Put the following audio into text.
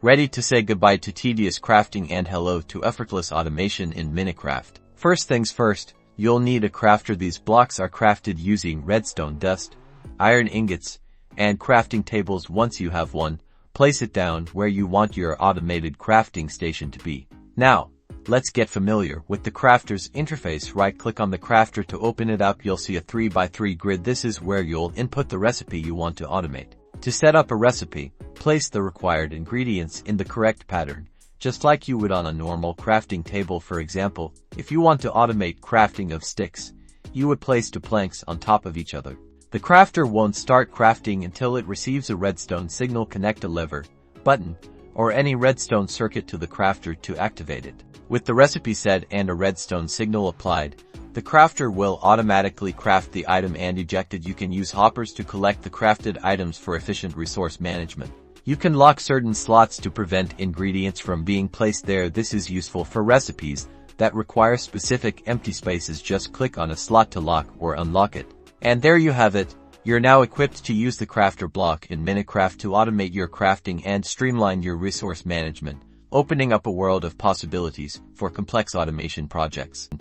Ready to say goodbye to tedious crafting and hello to effortless automation in Minecraft. First things first, you'll need a crafter. These blocks are crafted using redstone dust, iron ingots, and crafting tables. Once you have one, place it down where you want your automated crafting station to be. Now, let's get familiar with the crafter's interface. Right-click on the crafter to open it up. You'll see a 3x3 grid. This is where you'll input the recipe you want to automate. To set up a recipe, place the required ingredients in the correct pattern, just like you would on a normal crafting table. For example, if you want to automate crafting of sticks, you would place two planks on top of each other. The crafter won't start crafting until it receives a redstone signal. Connect a lever, button, or any redstone circuit to the crafter to activate it. With the recipe set and a redstone signal applied, the crafter will automatically craft the item and eject it. You can use hoppers to collect the crafted items for efficient resource management. You can lock certain slots to prevent ingredients from being placed there. This is useful for recipes that require specific empty spaces. Just click on a slot to lock or unlock it. And there you have it. You're now equipped to use the crafter block in Minecraft to automate your crafting and streamline your resource management, opening up a world of possibilities for complex automation projects.